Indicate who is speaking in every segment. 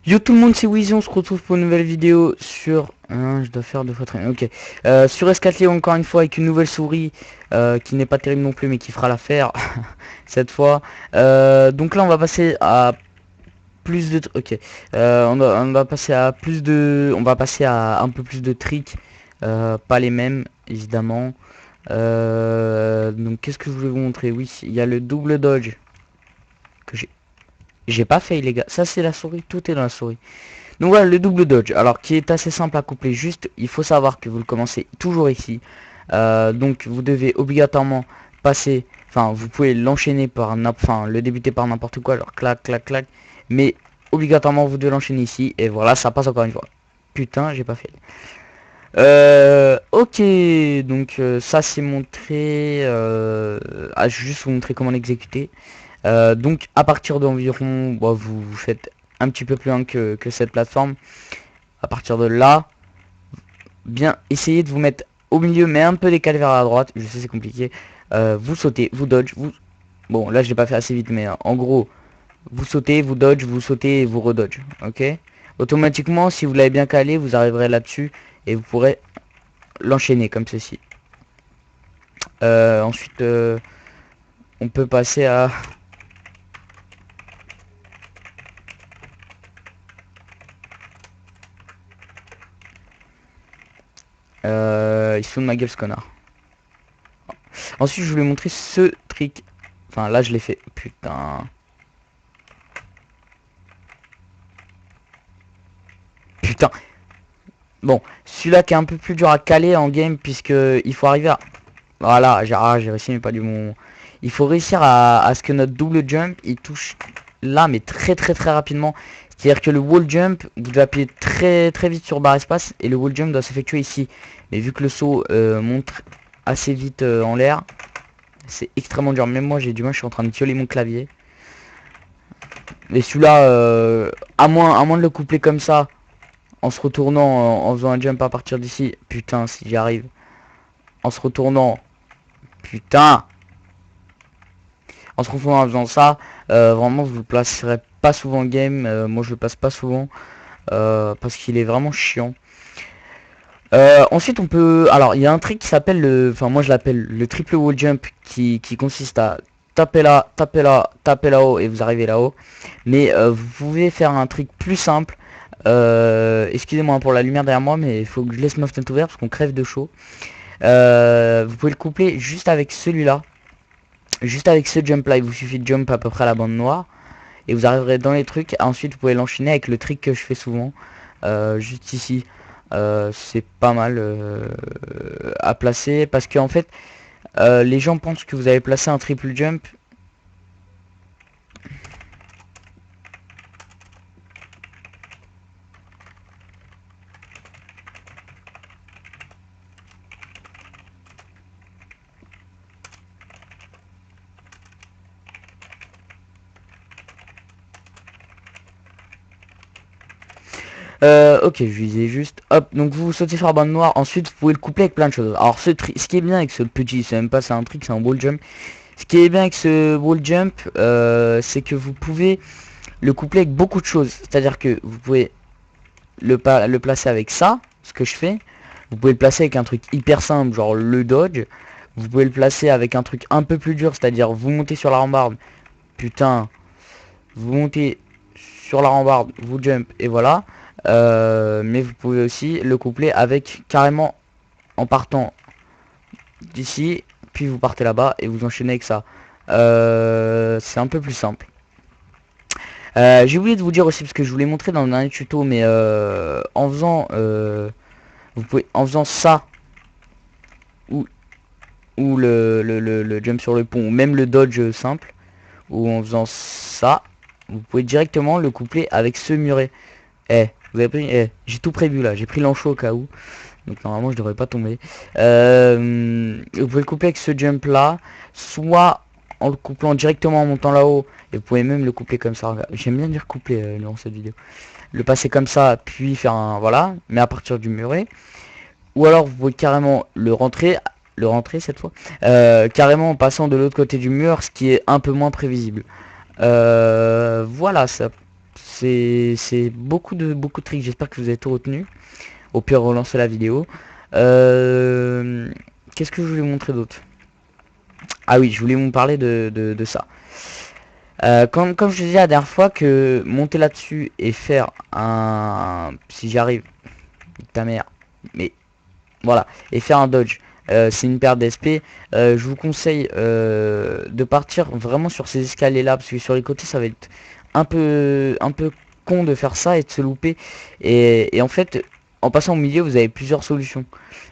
Speaker 1: Yo tout le monde, c'est Wheezy, on se retrouve pour une nouvelle vidéo sur... je dois faire 2 fois 3. Ok. Sur Escalier encore une fois avec une nouvelle souris qui n'est pas terrible non plus mais qui fera l'affaire cette fois. Donc là on va passer à plus de... Ok. On va passer à plus de... On va passer à un peu plus de tricks. Pas les mêmes évidemment. Donc qu'est-ce que je voulais vous montrer? Oui, il y a le double dodge que j'ai pas fait les gars. Ça c'est la souris, tout est dans la souris. Donc voilà le double dodge, alors qui est assez simple à coupler, juste il faut savoir que vous le commencez toujours ici. Donc vous devez obligatoirement passer, enfin vous pouvez l'enchaîner par enfin le débuter par n'importe quoi, genre clac clac clac, mais obligatoirement vous devez l'enchaîner ici, et voilà ça passe encore une fois. Putain j'ai pas fait. Ok, donc ça c'est montré, juste vous montrer comment l'exécuter. Donc à partir d'environ, bon, vous faites un petit peu plus loin que cette plateforme. À partir de là, bien essayez de vous mettre au milieu, mais un peu décalé vers la droite. Je sais c'est compliqué. Vous sautez, vous dodge, vous... Bon là je l'ai pas fait assez vite, mais en gros, vous sautez, vous dodge, vous sautez et vous redodge. Ok. Automatiquement, si vous l'avez bien calé, vous arriverez là-dessus et vous pourrez l'enchaîner comme ceci. Ensuite, on peut passer à... il se fout de ma gueule ce connard. Ensuite, je voulais montrer ce trick. Enfin, là, je l'ai fait. Putain. Putain. Bon, celui-là qui est un peu plus dur à caler en game, puisque il faut arriver à... Voilà, j'ai réussi, mais pas du bon... Il faut réussir à ce que notre double jump, il touche là, mais très très très rapidement. C'est-à-dire que le wall jump, vous devez appuyer très très vite sur barre espace, et le wall jump doit s'effectuer ici. Mais vu que le saut monte assez vite en l'air, c'est extrêmement dur. Même moi, j'ai du mal, je suis en train de violer mon clavier. Mais celui-là, à moins de le coupler comme ça, en se retournant, en faisant un jump à partir d'ici. Putain, si j'y arrive. En se retournant. Putain. En se retournant en faisant ça, vraiment, vous le placerez pas souvent en game. Moi, je le passe pas souvent. Parce qu'il est vraiment chiant. Ensuite, on peut... Alors, il y a un trick qui s'appelle le... Enfin, moi, je l'appelle le triple wall jump qui consiste à taper là, taper là, taper là-haut et vous arrivez là-haut. Mais vous pouvez faire un trick plus simple. Excusez-moi pour la lumière derrière moi, mais il faut que je laisse ma fenêtre ouverte parce qu'on crève de chaud. Vous pouvez le coupler juste avec celui-là. Juste avec ce jump là, il vous suffit de jump à peu près à la bande noire. Et vous arriverez dans les trucs. Ensuite, vous pouvez l'enchaîner avec le trick que je fais souvent. Juste ici. C'est pas mal à placer. Parce qu'en fait, les gens pensent que vous avez placé un triple jump. Ok, je visais juste. Hop, donc vous sautez sur la bande noire. Ensuite, vous pouvez le coupler avec plein de choses. Alors, ce qui est bien avec ce petit, c'est même pas c'est un trick, c'est un wall jump. Ce qui est bien avec ce wall jump, c'est que vous pouvez le coupler avec beaucoup de choses. C'est-à-dire que vous pouvez le placer avec ça, ce que je fais. Vous pouvez le placer avec un truc hyper simple, genre le dodge. Vous pouvez le placer avec un truc un peu plus dur, c'est-à-dire vous montez sur la rambarde. Putain, vous montez sur la rambarde, vous jump et voilà. Mais vous pouvez aussi le coupler avec carrément en partant d'ici, puis vous partez là-bas et vous enchaînez avec ça. C'est un peu plus simple. J'ai oublié de vous dire aussi parce que je vous l'ai montré dans le dernier tuto, mais en faisant vous pouvez en faisant ça ou le jump sur le pont ou même le dodge simple, ou en faisant ça, vous pouvez directement le coupler avec ce muret. Vous avez pris, j'ai tout prévu là, j'ai pris l'ancho au cas où. Donc normalement je devrais pas tomber. Vous pouvez le couper avec ce jump là, soit en le couplant directement en montant là-haut, et vous pouvez même le coupler comme ça. J'aime bien dire coupler dans cette vidéo. Le passer comme ça, puis faire un voilà, mais à partir du muret. Ou alors vous pouvez carrément le rentrer cette fois, carrément en passant de l'autre côté du mur, ce qui est un peu moins prévisible. Voilà, ça C'est beaucoup de tricks. J'espère que vous avez tout retenu. Au pire, relancer la vidéo. Qu'est-ce que je voulais montrer d'autre? Ah oui, je voulais vous parler de ça. Comme je disais la dernière fois, que monter là-dessus et faire un... Si j'y arrive, ta mère. Mais voilà. Et faire un dodge. C'est une perte d'SP. Je vous conseille de partir vraiment sur ces escaliers là, parce que sur les côtés ça va être un peu con de faire ça et de se louper. Et en fait, en passant au milieu, vous avez plusieurs solutions.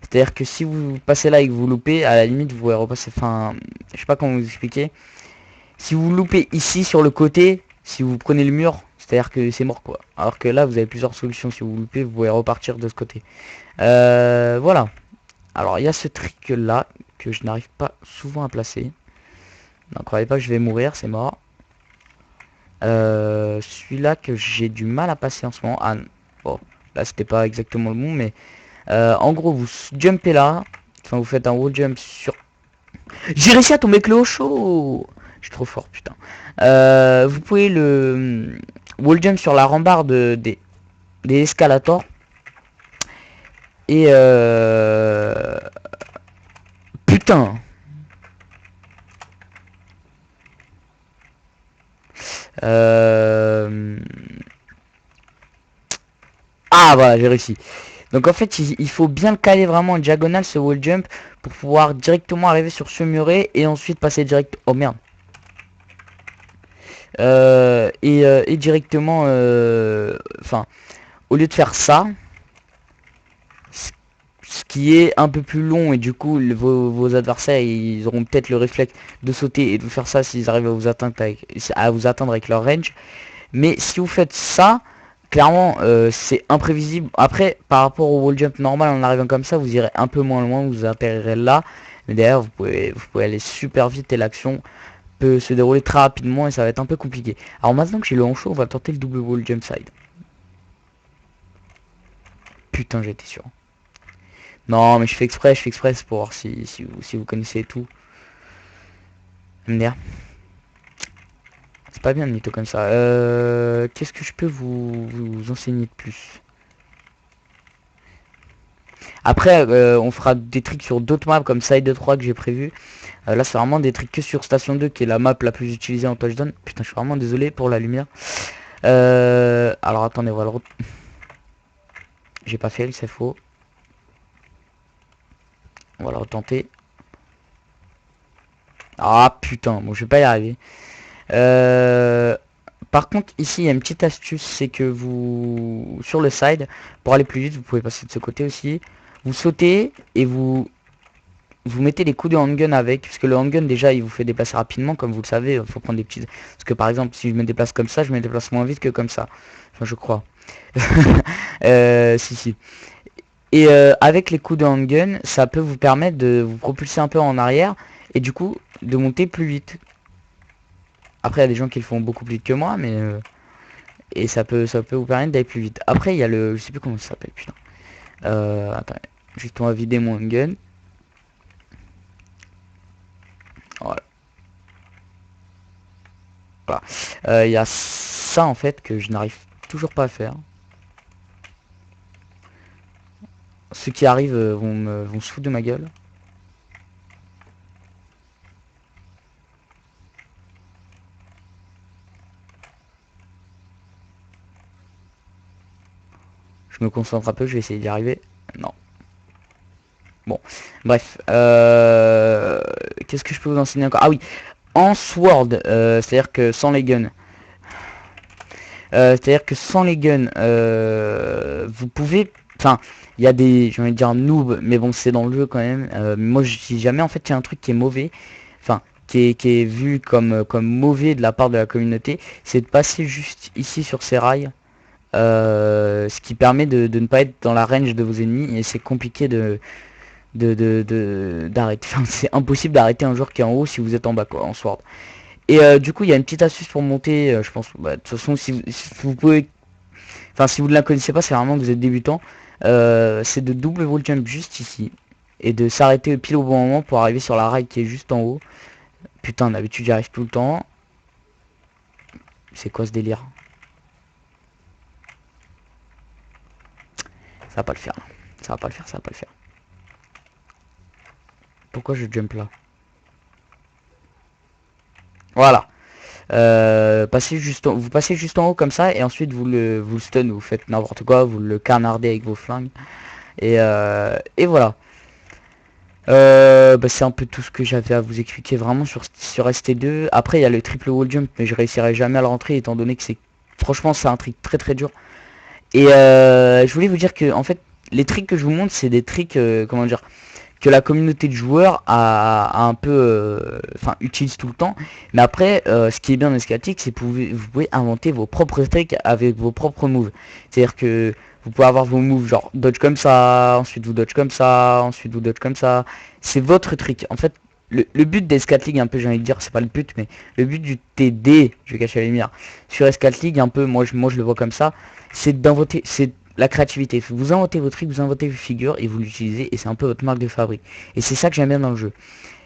Speaker 1: C'est à dire que si vous passez là et que vous loupez, à la limite vous pouvez repasser. Enfin, je sais pas comment vous expliquer. Si vous loupez ici sur le côté, si vous prenez le mur, c'est à dire que c'est mort quoi. Alors que là vous avez plusieurs solutions. Si vous loupez, vous pouvez repartir de ce côté. Voilà. Alors il y a ce trick là que je n'arrive pas souvent à placer. Ne croyez pas que je vais mourir, c'est mort. Celui-là que j'ai du mal à passer en ce moment. Ah bon, là c'était pas exactement le bon, mais en gros vous jumpez là. Enfin vous faites un wall jump sur... J'ai réussi à tomber avec le haut chaud. Je suis trop fort putain. Vous pouvez le wall jump sur la rambarde des escalators. Et putain. Ah voilà, j'ai réussi. Donc en fait, il faut bien le caler vraiment en diagonale ce wall jump pour pouvoir directement arriver sur ce muret et ensuite passer direct. Oh merde. Et directement, enfin, au lieu de faire ça, ce qui est un peu plus long et du coup vos adversaires ils auront peut-être le réflexe de sauter et de faire ça s'ils arrivent à vous atteindre avec leur range. Mais si vous faites ça, clairement c'est imprévisible. Après par rapport au wall jump normal en arrivant comme ça, vous irez un peu moins loin, vous atterrirez là. Mais d'ailleurs vous pouvez aller super vite et l'action peut se dérouler très rapidement et ça va être un peu compliqué. Alors maintenant que j'ai le hancho, on va tenter le double wall jump side. Putain j'étais sûr. Non mais je fais exprès c'est pour voir si vous connaissez tout. MDR. C'est pas bien de mytho comme ça. Qu'est-ce que je peux vous enseigner de plus? Après, on fera des tricks sur d'autres maps comme Side 3 que j'ai prévu. Là, c'est vraiment des tricks que sur Station 2, qui est la map la plus utilisée en touchdown. Putain, je suis vraiment désolé pour la lumière. Alors, attendez, voilà. J'ai pas fait, c'est faux. On va le retenter. Ah, putain, bon, je vais pas y arriver. Par contre, ici, il y a une petite astuce, c'est que vous, sur le side, pour aller plus vite, vous pouvez passer de ce côté aussi. Vous sautez et vous mettez les coups de handgun avec, puisque le handgun déjà il vous fait déplacer rapidement, comme vous le savez, il faut prendre des petites... Parce que par exemple, si je me déplace comme ça, je me déplace moins vite que comme ça. Enfin, je crois. Si. Et avec les coups de handgun, ça peut vous permettre de vous propulser un peu en arrière, et du coup, de monter plus vite. Après, il y a des gens qui le font beaucoup plus vite que moi, mais... et ça peut vous permettre d'aller plus vite. Après, il y a le... Je sais plus comment ça s'appelle, putain. Attends, juste on va vider mon handgun. Voilà. Il y a ça en fait que je n'arrive toujours pas à faire. Ceux qui arrivent vont se foutre de ma gueule. Je me concentre un peu, je vais essayer d'y arriver. Non. Bon, bref. Qu'est-ce que je peux vous enseigner encore? Ah oui, en sword, c'est-à-dire que sans les guns. C'est-à-dire que sans les guns, vous pouvez... Enfin, il y a des, j'ai envie de dire noob, mais bon, c'est dans le jeu quand même. Moi, si jamais en fait il y a un truc qui est mauvais, enfin, qui est vu comme mauvais de la part de la communauté, c'est de passer juste ici sur ces rails. Ce qui permet de ne pas être dans la range de vos ennemis et c'est compliqué d'arrêter. Enfin, c'est impossible d'arrêter un joueur qui est en haut si vous êtes en bas quoi, en sword. Et du coup il y a une petite astuce pour monter, je pense, bah, de toute façon si vous pouvez, enfin si vous ne la connaissez pas c'est vraiment que vous êtes débutant, c'est de double wall jump juste ici et de s'arrêter pile au bon moment pour arriver sur la rail qui est juste en haut. Putain d'habitude j'y arrive tout le temps. C'est quoi ce délire? Ça va pas le faire. Ça va pas le faire, ça va pas le faire. Pourquoi je jump là? Voilà. Vous passez juste en haut comme ça et ensuite vous le stun, vous faites n'importe quoi, vous le canardez avec vos flingues. Et voilà. C'est un peu tout ce que j'avais à vous expliquer vraiment sur ST2. Après il y a le triple wall jump mais je réussirai jamais à le rentrer étant donné que franchement c'est un trick très très dur. Et je voulais vous dire que en fait les tricks que je vous montre c'est des tricks comment dire que la communauté de joueurs a un peu utilise tout le temps. Mais après ce qui est bien dans Escatic c'est que vous pouvez inventer vos propres tricks avec vos propres moves. C'est à dire que vous pouvez avoir vos moves genre dodge comme ça, ensuite vous dodge comme ça, ensuite vous dodge comme ça. C'est votre trick. En fait le but d'Escat League un peu j'ai envie de dire c'est pas le but mais le but du TD, je vais cacher la lumière, sur Escat League un peu moi je le vois comme ça, c'est d'inventer, c'est la créativité. Vous inventez vos tricks, vous inventez vos figures et vous l'utilisez et c'est un peu votre marque de fabrique. Et c'est ça que j'aime bien dans le jeu.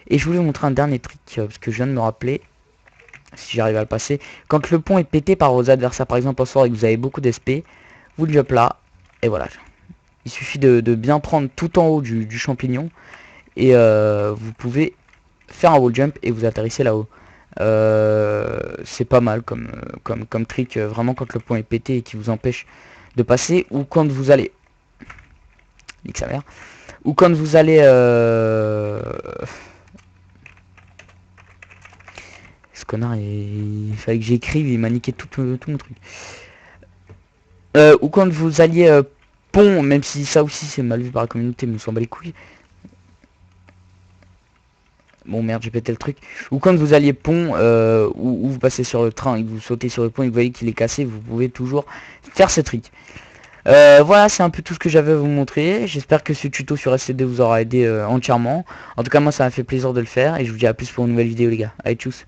Speaker 1: Et je voulais vous montrer un dernier trick parce que je viens de me rappeler, si j'arrive à le passer. Quand le pont est pété par vos adversaires, par exemple en sort et que vous avez beaucoup d'SP, vous le jump là et voilà. Il suffit de bien prendre tout en haut du champignon et vous pouvez faire un wall jump et vous atterrissez là-haut. C'est pas mal comme trick, vraiment quand le pont est pété et qui vous empêche de passer, ou quand vous allez nique sa mère, ou quand vous allez ce connard il fallait que j'écrive, il m'a niqué tout mon truc, ou quand vous alliez pont, même si ça aussi c'est mal vu par la communauté mais on s'en bat les couilles. Bon merde j'ai pété le truc. Ou quand vous alliez pont où vous passez sur le train et que vous sautez sur le pont et que vous voyez qu'il est cassé, vous pouvez toujours faire ce trick. Voilà c'est un peu tout ce que j'avais à vous montrer. J'espère que ce tuto sur ST2 vous aura aidé entièrement. En tout cas moi ça m'a fait plaisir de le faire et je vous dis à plus pour une nouvelle vidéo les gars. Allez tchuss.